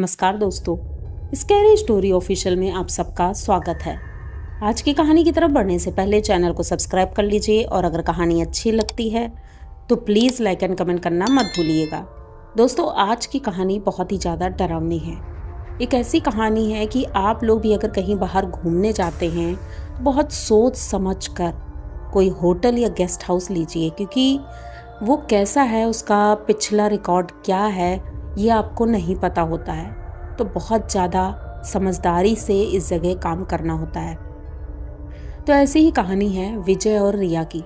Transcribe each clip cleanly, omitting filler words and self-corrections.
नमस्कार दोस्तों, scary story official में आप सबका स्वागत है। आज की कहानी की तरफ बढ़ने से पहले चैनल को सब्सक्राइब कर लीजिए और अगर कहानी अच्छी लगती है तो प्लीज़ लाइक एंड कमेंट करना मत भूलिएगा। दोस्तों, आज की कहानी बहुत ही ज़्यादा डरावनी है। एक ऐसी कहानी है कि आप लोग भी अगर कहीं बाहर घूमने जाते हैं तो बहुत सोच समझ कर कोई होटल या गेस्ट हाउस लीजिए, क्योंकि वो कैसा है, उसका पिछला रिकॉर्ड क्या है, ये आपको नहीं पता होता है। तो बहुत ज़्यादा समझदारी से इस जगह काम करना होता है। तो ऐसी ही कहानी है विजय और रिया की।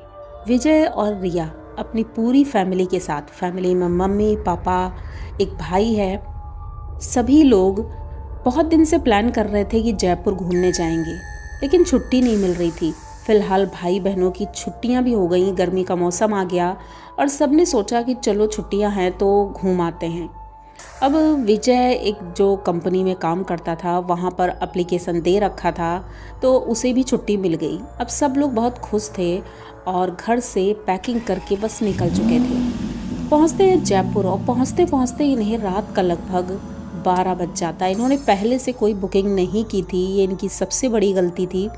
विजय और रिया अपनी पूरी फैमिली के साथ, फैमिली में मम्मी पापा, एक भाई है, सभी लोग बहुत दिन से प्लान कर रहे थे कि जयपुर घूमने जाएंगे, लेकिन छुट्टी नहीं मिल रही थी। फिलहाल भाई बहनों की छुट्टियां भी हो गई, गर्मी का मौसम आ गया और सबने सोचा कि चलो छुट्टियां हैं तो घूम आते हैं। अब विजय एक जो कंपनी में काम करता था वहाँ पर एप्लीकेशन दे रखा था, तो उसे भी छुट्टी मिल गई। अब सब लोग बहुत खुश थे और घर से पैकिंग करके बस निकल चुके थे। पहुँचते हैं जयपुर और पहुँचते पहुँचते इन्हें रात का लगभग 12 बज जाता है। इन्होंने पहले से कोई बुकिंग नहीं की थी, ये इनकी सबसे बड़ी गलती थी।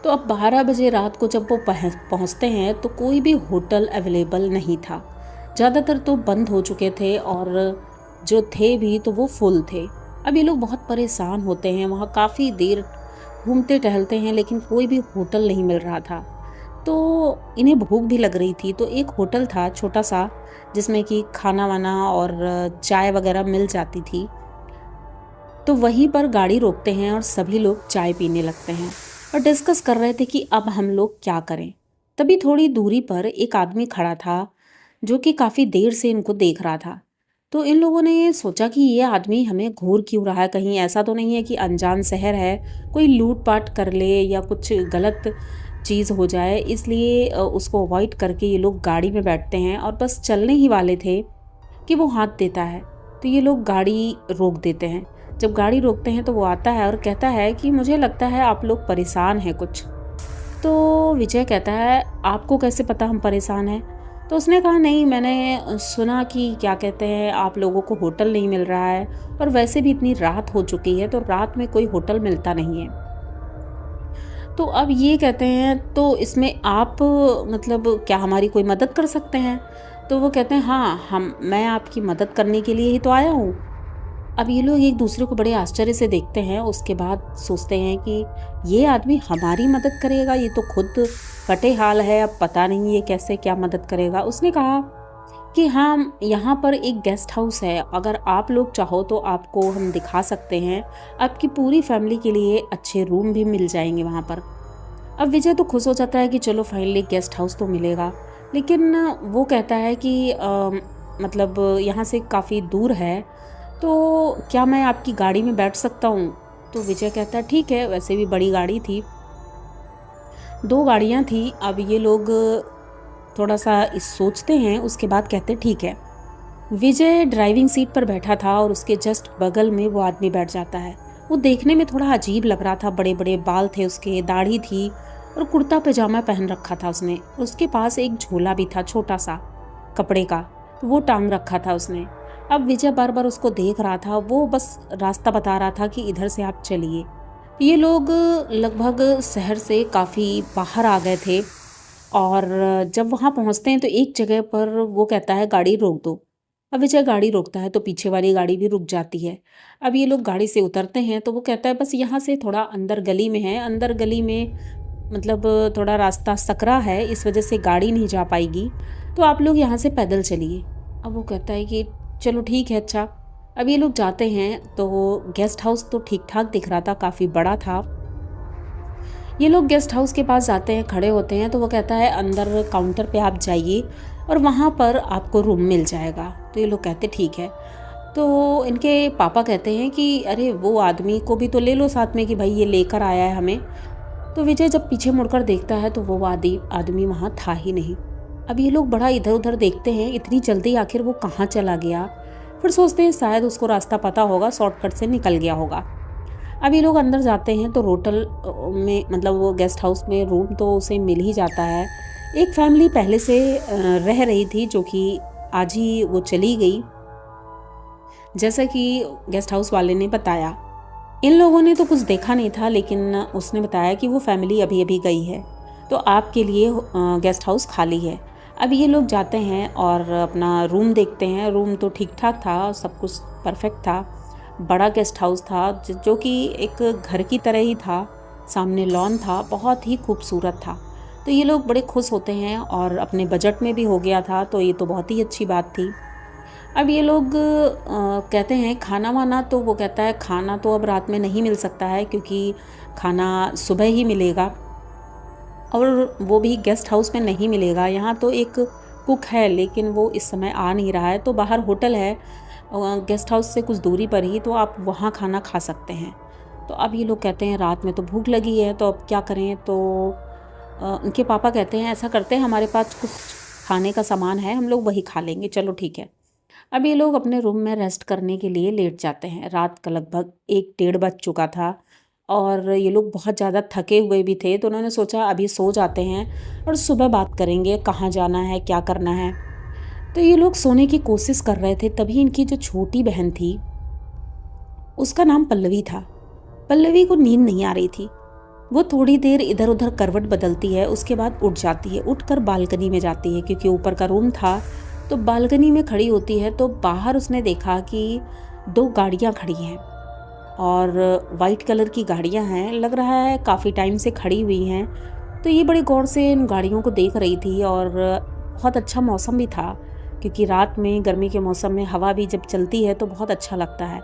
तो अब 12 बजे रात को जब वो पहुँचते हैं तो कोई भी होटल अवेलेबल नहीं था। ज़्यादातर तो बंद हो चुके थे और जो थे भी तो वो फुल थे। अब ये लोग बहुत परेशान होते हैं, वहाँ काफ़ी देर घूमते टहलते हैं लेकिन कोई भी होटल नहीं मिल रहा था। तो इन्हें भूख भी लग रही थी, तो एक होटल था छोटा सा जिसमें कि खाना वाना और चाय वगैरह मिल जाती थी। तो वहीं पर गाड़ी रोकते हैं और सभी लोग चाय पीने लगते हैं और डिस्कस कर रहे थे कि अब हम लोग क्या करें। तभी थोड़ी दूरी पर एक आदमी खड़ा था जो कि काफ़ी देर से इनको देख रहा था। तो इन लोगों ने ये सोचा कि ये आदमी हमें घूर क्यों रहा है, कहीं ऐसा तो नहीं है कि अनजान शहर है, कोई लूटपाट कर ले या कुछ गलत चीज़ हो जाए। इसलिए उसको अवॉइड करके ये लोग गाड़ी में बैठते हैं और बस चलने ही वाले थे कि वो हाथ देता है। तो ये लोग गाड़ी रोक देते हैं। जब गाड़ी रोकते हैं तो वो आता है और कहता है कि मुझे लगता है आप लोग परेशान हैं कुछ। तो विजय कहता है आपको कैसे पता हम परेशान हैं? तो उसने कहा नहीं, मैंने सुना कि क्या कहते हैं आप लोगों को होटल नहीं मिल रहा है और वैसे भी इतनी रात हो चुकी है तो रात में कोई होटल मिलता नहीं है। तो अब ये कहते हैं तो इसमें आप मतलब क्या हमारी कोई मदद कर सकते हैं? तो वो कहते हैं हाँ, मैं आपकी मदद करने के लिए ही तो आया हूँ। अब ये लोग एक दूसरे को बड़े आश्चर्य से देखते हैं। उसके बाद सोचते हैं कि ये आदमी हमारी मदद करेगा, ये तो खुद फटे हाल है, अब पता नहीं ये कैसे क्या मदद करेगा। उसने कहा कि हाँ, यहाँ पर एक गेस्ट हाउस है, अगर आप लोग चाहो तो आपको हम दिखा सकते हैं, आपकी पूरी फैमिली के लिए अच्छे रूम भी मिल जाएंगे वहाँ पर। अब विजय तो खुश हो जाता है कि चलो फाइनली गेस्ट हाउस तो मिलेगा, लेकिन वो कहता है कि मतलब यहाँ से काफ़ी दूर है, तो क्या मैं आपकी गाड़ी में बैठ सकता हूँ? तो विजय कहता है ठीक है। वैसे भी बड़ी गाड़ी थी, 2 गाड़ियाँ थी। अब ये लोग थोड़ा सा सोचते हैं, उसके बाद कहते हैं ठीक है। विजय ड्राइविंग सीट पर बैठा था और उसके जस्ट बगल में वो आदमी बैठ जाता है। वो देखने में थोड़ा अजीब लग रहा था, बड़े बड़े बाल थे उसके, दाढ़ी थी और कुर्ता पैजामा पहन रखा था उसने। उसके पास एक झोला भी था छोटा सा कपड़े का, तो वो टांग रखा था उसने। अब विजय बार बार उसको देख रहा था, वो बस रास्ता बता रहा था कि इधर से आप चलिए। ये लोग लगभग शहर से काफ़ी बाहर आ गए थे और जब वहाँ पहुँचते हैं तो एक जगह पर वो कहता है गाड़ी रोक दो। अब विजय गाड़ी रोकता है तो पीछे वाली गाड़ी भी रुक जाती है। अब ये लोग गाड़ी से उतरते हैं तो वो कहता है बस यहाँ से थोड़ा अंदर गली में है, अंदर गली में मतलब थोड़ा रास्ता सकरा है, इस वजह से गाड़ी नहीं जा पाएगी, तो आप लोग यहाँ से पैदल चलिए। अब वो कहता है कि चलो ठीक है, अच्छा। अब ये लोग जाते हैं तो गेस्ट हाउस तो ठीक ठाक दिख रहा था, काफ़ी बड़ा था। ये लोग गेस्ट हाउस के पास जाते हैं, खड़े होते हैं, तो वो कहता है अंदर काउंटर पे आप जाइए और वहाँ पर आपको रूम मिल जाएगा। तो ये लोग कहते ठीक है। तो इनके पापा कहते हैं कि अरे वो आदमी को भी तो ले लो साथ में कि भाई ये लेकर आया है हमें। तो विजय जब पीछे मुड़कर देखता है तो वो आदमी वहाँ था ही नहीं। अब ये लोग बड़ा इधर उधर देखते हैं, इतनी जल्दी आखिर वो कहाँ चला गया। फिर सोचते हैं शायद उसको रास्ता पता होगा, शॉर्टकट से निकल गया होगा। अब ये लोग अंदर जाते हैं तो होटल में मतलब वो गेस्ट हाउस में रूम तो उसे मिल ही जाता है। एक फैमिली पहले से रह रही थी जो कि आज ही वो चली गई। जैसा कि गेस्ट हाउस वाले ने बताया। इन लोगों ने तो कुछ देखा नहीं था, लेकिन उसने बताया कि वो फैमिली अभी अभी गई है, तो आपके लिए गेस्ट हाउस खाली है। अब ये लोग जाते हैं और अपना रूम देखते हैं। रूम तो ठीक ठाक था, सब कुछ परफेक्ट था। बड़ा गेस्ट हाउस था जो कि एक घर की तरह ही था। सामने लॉन था, बहुत ही खूबसूरत था। तो ये लोग बड़े खुश होते हैं और अपने बजट में भी हो गया था, तो ये तो बहुत ही अच्छी बात थी। अब ये लोग कहते हैं खाना वाना, तो वो कहता है खाना तो अब रात में नहीं मिल सकता है, क्योंकि खाना सुबह ही मिलेगा, और वो भी गेस्ट हाउस में नहीं मिलेगा। यहाँ तो एक कुक है, लेकिन वो इस समय आ नहीं रहा है, तो बाहर होटल है गेस्ट हाउस से कुछ दूरी पर ही, तो आप वहाँ खाना खा सकते हैं। तो अब ये लोग कहते हैं रात में तो भूख लगी है, तो अब क्या करें। तो उनके पापा कहते हैं ऐसा करते हैं, हमारे पास कुछ खाने का सामान है, हम लोग वही खा लेंगे, चलो ठीक है। अब ये लोग अपने रूम में रेस्ट करने के लिए लेट जाते हैं। रात का लगभग 1 डेढ़ बज चुका था और ये लोग बहुत ज़्यादा थके हुए भी थे, तो उन्होंने सोचा अभी सो जाते हैं और सुबह बात करेंगे कहाँ जाना है, क्या करना है। तो ये लोग सोने की कोशिश कर रहे थे, तभी इनकी जो छोटी बहन थी, उसका नाम पल्लवी था। पल्लवी को नींद नहीं आ रही थी। वो थोड़ी देर इधर उधर करवट बदलती है, उसके बाद उठ जाती है। उठकर बालकनी में जाती है, क्योंकि ऊपर का रूम था, तो बालकनी में खड़ी होती है। तो बाहर उसने देखा कि 2 गाड़ियाँ खड़ी हैं और वाइट कलर की गाड़ियाँ हैं। लग रहा है काफ़ी टाइम से खड़ी हुई हैं। तो ये बड़े गौर से इन गाड़ियों को देख रही थी, और बहुत अच्छा मौसम भी था, क्योंकि रात में गर्मी के मौसम में हवा भी जब चलती है तो बहुत अच्छा लगता है।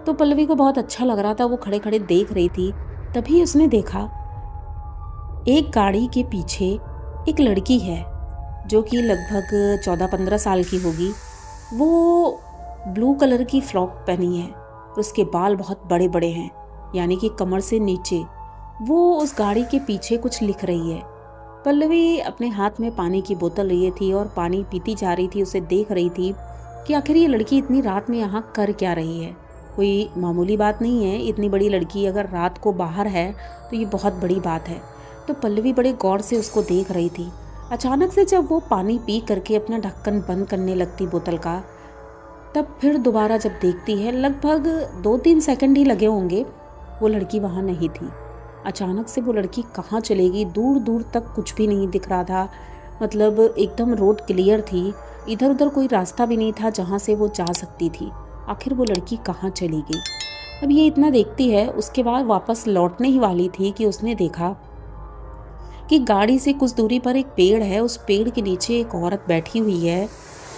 तो पल्लवी को बहुत अच्छा लग रहा था, वो खड़े खड़े देख रही थी। तभी उसने देखा एक गाड़ी के पीछे एक लड़की है, जो कि लगभग 14-15 साल की होगी। वो ब्लू कलर की फ्रॉक पहनी है, उसके बाल बहुत बड़े बड़े हैं, यानी कि कमर से नीचे। वो उस गाड़ी के पीछे कुछ लिख रही है। पल्लवी अपने हाथ में पानी की बोतल लिए थी और पानी पीती जा रही थी। उसे देख रही थी कि आखिर ये लड़की इतनी रात में यहाँ कर क्या रही है। कोई मामूली बात नहीं है, इतनी बड़ी लड़की अगर रात को बाहर है तो ये बहुत बड़ी बात है। तो पल्लवी बड़े गौर से उसको देख रही थी। अचानक से जब वो पानी पी करके अपना ढक्कन बंद करने लगती बोतल का, तब फिर दोबारा जब देखती है, लगभग 2-3 सेकंड ही लगे होंगे, वो लड़की वहाँ नहीं थी। अचानक से वो लड़की कहाँ चलेगी, दूर दूर तक कुछ भी नहीं दिख रहा था। मतलब एकदम रोड क्लियर थी, इधर उधर कोई रास्ता भी नहीं था जहाँ से वो जा सकती थी। आखिर वो लड़की कहाँ चली गई। अब ये इतना देखती है, उसके बाद वापस लौटने ही वाली थी कि उसने देखा कि गाड़ी से कुछ दूरी पर एक पेड़ है। उस पेड़ के नीचे एक औरत बैठी हुई है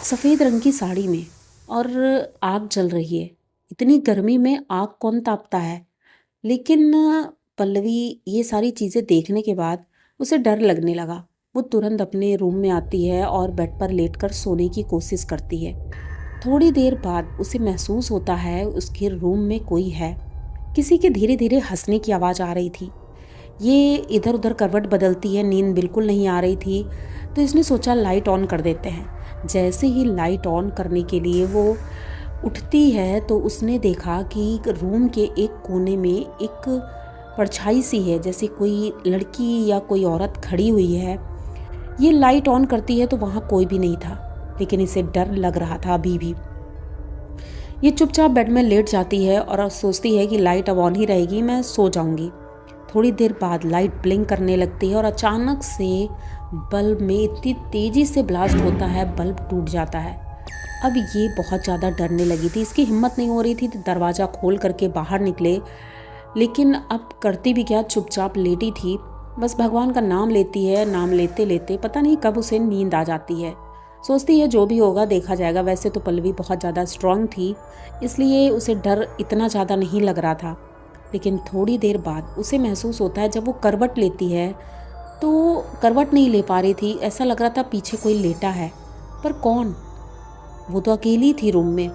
सफ़ेद रंग की साड़ी में, और आग जल रही है। इतनी गर्मी में आग कौन तापता है। लेकिन पल्लवी ये सारी चीज़ें देखने के बाद उसे डर लगने लगा। वो तुरंत अपने रूम में आती है और बेड पर लेटकर सोने की कोशिश करती है। थोड़ी देर बाद उसे महसूस होता है उसके रूम में कोई है। किसी के धीरे धीरे हंसने की आवाज़ आ रही थी। ये इधर उधर करवट बदलती है, नींद बिल्कुल नहीं आ रही थी, तो इसने सोचा लाइट ऑन कर देते हैं। जैसे ही लाइट ऑन करने के लिए वो उठती है, तो उसने देखा कि रूम के एक कोने में एक परछाई सी है, जैसे कोई लड़की या कोई औरत खड़ी हुई है। ये लाइट ऑन करती है तो वहाँ कोई भी नहीं था, लेकिन इसे डर लग रहा था अभी भी। ये चुपचाप बेड में लेट जाती है और सोचती है कि लाइट अब ऑन ही रहेगी, मैं सो जाऊंगी। थोड़ी देर बाद लाइट ब्लिंक करने लगती है और अचानक से बल्ब में इतनी तेज़ी से ब्लास्ट होता है, बल्ब टूट जाता है। अब ये बहुत ज़्यादा डरने लगी थी, इसकी हिम्मत नहीं हो रही थी दरवाज़ा खोल करके बाहर निकले, लेकिन अब करती भी क्या, चुपचाप लेटी थी, बस भगवान का नाम लेती है। नाम लेते लेते पता नहीं कब उसे नींद आ जाती है। सोचती है जो भी होगा देखा जाएगा। वैसे तो पल्लवी बहुत ज़्यादा स्ट्रांग थी, इसलिए उसे डर इतना ज़्यादा नहीं लग रहा था। लेकिन थोड़ी देर बाद उसे महसूस होता है, जब वो करवट लेती है तो करवट नहीं ले पा रही थी, ऐसा लग रहा था पीछे कोई लेटा है, पर कौन। वो तो अकेली थी रूम में।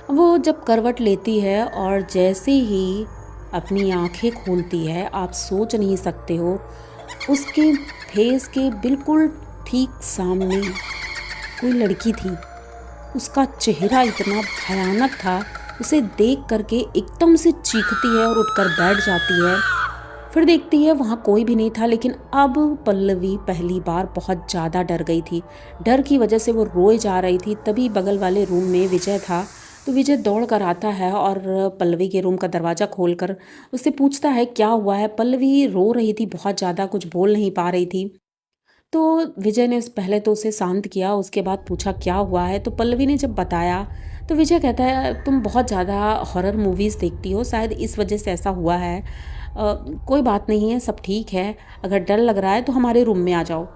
वो जब करवट लेती है और जैसे ही अपनी आंखें खोलती है, आप सोच नहीं सकते हो, उसके फेस के बिल्कुल ठीक सामने कोई लड़की थी। उसका चेहरा इतना भयानक था, उसे देख करके एकदम से चीखती है और उठकर बैठ जाती है। फिर देखती है वहाँ कोई भी नहीं था, लेकिन अब पल्लवी पहली बार बहुत ज़्यादा डर गई थी। डर की वजह से वो रोए जा रही थी। तभी बगल वाले रूम में विजय था, तो विजय दौड़ कर आता है और पल्लवी के रूम का दरवाज़ा खोलकर उससे पूछता है क्या हुआ है। पल्लवी रो रही थी बहुत ज़्यादा, कुछ बोल नहीं पा रही थी। तो विजय ने पहले तो उसे शांत किया, उसके बाद पूछा क्या हुआ है। तो पल्लवी ने जब बताया तो विजय कहता है तुम बहुत ज़्यादा हॉरर मूवीज़ देखती हो, शायद इस वजह से ऐसा हुआ है। कोई बात नहीं है, सब ठीक है। अगर डर लग रहा है तो हमारे रूम में आ जाओ।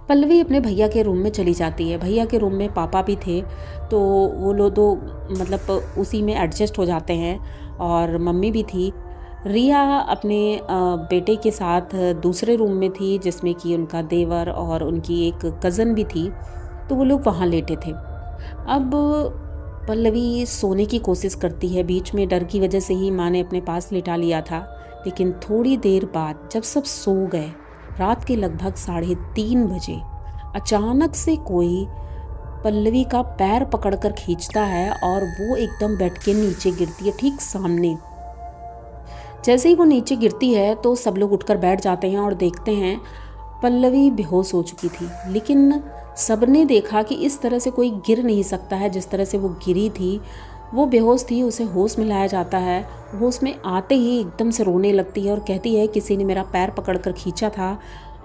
पल्लवी अपने भैया के रूम में चली जाती है। भैया के रूम में पापा भी थे, तो वो लोग तो मतलब उसी में एडजस्ट हो जाते हैं, और मम्मी भी थी। रिया अपने बेटे के साथ दूसरे रूम में थी, जिसमें कि उनका देवर और उनकी एक कज़न भी थी। तो वो लोग वहाँ लेटे थे। अब पल्लवी सोने की कोशिश करती है। बीच में डर की वजह से ही माँ ने अपने पास लिटा लिया था, लेकिन थोड़ी देर बाद जब सब सो गए, रात के लगभग 3:30 बजे अचानक से कोई पल्लवी का पैर पकड़कर खींचता है और वो एकदम बेड के नीचे गिरती है, ठीक सामने। जैसे ही वो नीचे गिरती है तो सब लोग उठकर बैठ जाते हैं और देखते हैं पल्लवी बेहोश हो चुकी थी। लेकिन सबने देखा कि इस तरह से कोई गिर नहीं सकता है जिस तरह से वो गिरी थी। वो बेहोश थी, उसे होश में लाया जाता है। होश में आते ही एकदम से रोने लगती है और कहती है किसी ने मेरा पैर पकड़कर खींचा था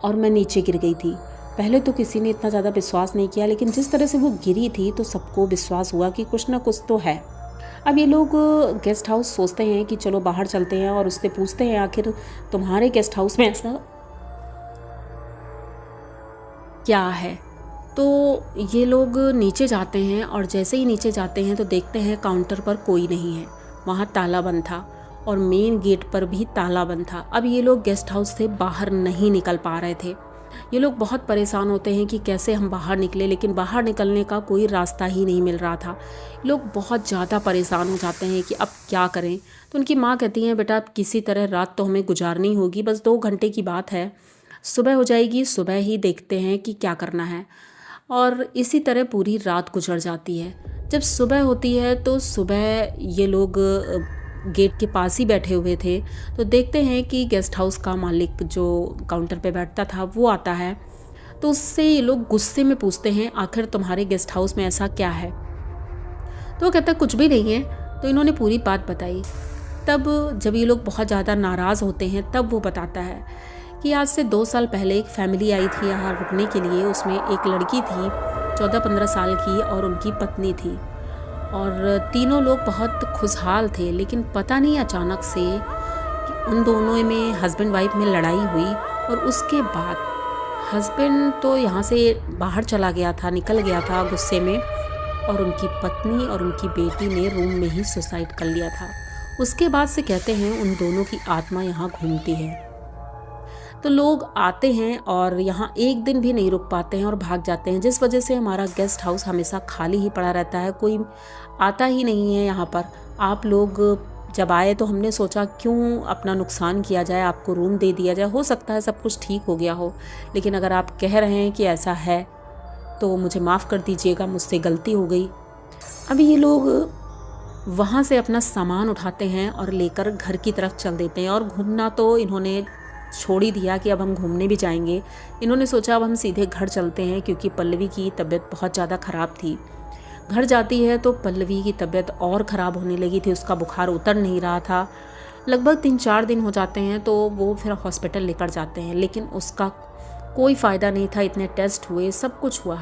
और मैं नीचे गिर गई थी। पहले तो किसी ने इतना ज़्यादा विश्वास नहीं किया, लेकिन जिस तरह से वो गिरी थी तो सबको विश्वास हुआ कि कुछ ना कुछ तो है। अब ये लोग गेस्ट हाउस सोचते हैं कि चलो बाहर चलते हैं और उससे पूछते हैं आखिर तुम्हारे गेस्ट हाउस में ऐसा क्या है। तो ये लोग नीचे जाते हैं और जैसे ही नीचे जाते हैं तो देखते हैं काउंटर पर कोई नहीं है, वहाँ ताला बंद था और मेन गेट पर भी ताला बंद था। अब ये लोग गेस्ट हाउस से बाहर नहीं निकल पा रहे थे। ये लोग बहुत परेशान होते हैं कि कैसे हम बाहर निकले, लेकिन बाहर निकलने का कोई रास्ता ही नहीं मिल रहा था। लोग बहुत ज़्यादा परेशान हो जाते हैं कि अब क्या करें। तो उनकी माँ कहती हैं बेटा अब किसी तरह रात तो हमें गुजारनी होगी, बस 2 घंटे की बात है, सुबह हो जाएगी, सुबह ही देखते हैं कि क्या करना है। और इसी तरह पूरी रात गुजर जाती है। जब सुबह होती है तो सुबह ये लोग गेट के पास ही बैठे हुए थे, तो देखते हैं कि गेस्ट हाउस का मालिक जो काउंटर पे बैठता था वो आता है। तो उससे ये लोग गुस्से में पूछते हैं आखिर तुम्हारे गेस्ट हाउस में ऐसा क्या है। तो वो कहता है कुछ भी नहीं है। तो इन्होंने पूरी बात बताई। तब जब ये लोग बहुत ज़्यादा नाराज़ होते हैं तब वो बताता है कि आज से 2 साल पहले एक फैमिली आई थी यहाँ रुकने के लिए। उसमें एक लड़की थी 14-15 साल की और उनकी पत्नी थी, और तीनों लोग बहुत खुशहाल थे। लेकिन पता नहीं अचानक से कि उन दोनों में हस्बैंड वाइफ में लड़ाई हुई, और उसके बाद हस्बैंड तो यहाँ से बाहर चला गया था, निकल गया था गुस्से में, और उनकी पत्नी और उनकी बेटी ने रूम में ही सुसाइड कर लिया था। उसके बाद से कहते हैं उन दोनों की आत्मा यहाँ घूमती है। तो लोग आते हैं और यहाँ एक दिन भी नहीं रुक पाते हैं और भाग जाते हैं, जिस वजह से हमारा गेस्ट हाउस हमेशा खाली ही पड़ा रहता है, कोई आता ही नहीं है यहाँ पर। आप लोग जब आए तो हमने सोचा क्यों अपना नुकसान किया जाए, आपको रूम दे दिया जाए, हो सकता है सब कुछ ठीक हो गया हो। लेकिन अगर आप कह रहे हैं कि ऐसा है तो मुझे माफ़ कर दीजिएगा, मुझसे गलती हो गई। अभी ये लोग वहाँ से अपना सामान उठाते हैं और लेकर घर की तरफ चल देते हैं, और घूमना तो इन्होंने छोड़ ही दिया कि अब हम घूमने भी जाएंगे। इन्होंने सोचा अब हम सीधे घर चलते हैं, क्योंकि पल्लवी की तबीयत बहुत ज़्यादा ख़राब थी। घर जाती है तो पल्लवी की तबीयत और ख़राब होने लगी थी, उसका बुखार उतर नहीं रहा था। लगभग 3-4 दिन हो जाते हैं तो वो फिर हॉस्पिटल लेकर जाते हैं, लेकिन उसका कोई फ़ायदा नहीं था। इतने टेस्ट हुए, सब कुछ हुआ।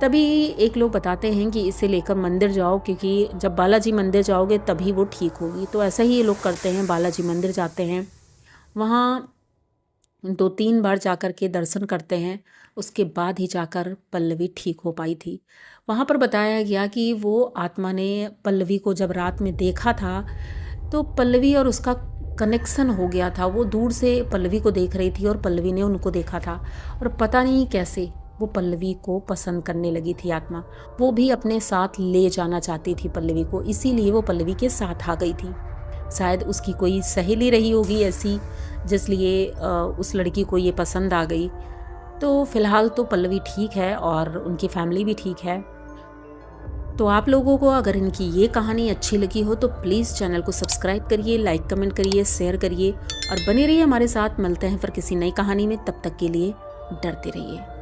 तभी एक लोग बताते हैं कि इसे लेकर मंदिर जाओ, क्योंकि जब बालाजी मंदिर जाओगे तभी वो ठीक होगी। तो ऐसा ही ये लोग करते हैं, बालाजी मंदिर जाते हैं, वहाँ 2-3 बार जाकर के दर्शन करते हैं। उसके बाद ही जाकर पल्लवी ठीक हो पाई थी। वहाँ पर बताया गया कि वो आत्मा ने पल्लवी को जब रात में देखा था तो पल्लवी और उसका कनेक्शन हो गया था। वो दूर से पल्लवी को देख रही थी और पल्लवी ने उनको देखा था, और पता नहीं कैसे वो पल्लवी को पसंद करने लगी थी आत्मा। वो भी अपने साथ ले जाना चाहती थी पल्लवी को, इसीलिए वो पल्लवी के साथ आ गई थी। शायद उसकी कोई सहेली रही होगी ऐसी, जिसलिए उस लड़की को ये पसंद आ गई। तो फ़िलहाल तो पल्लवी ठीक है और उनकी फैमिली भी ठीक है। तो आप लोगों को अगर इनकी ये कहानी अच्छी लगी हो तो प्लीज़ चैनल को सब्सक्राइब करिए, लाइक कमेंट करिए, शेयर करिए और बने रहिए हमारे साथ। मिलते हैं फिर किसी नई कहानी में, तब तक के लिए डरते रहिए।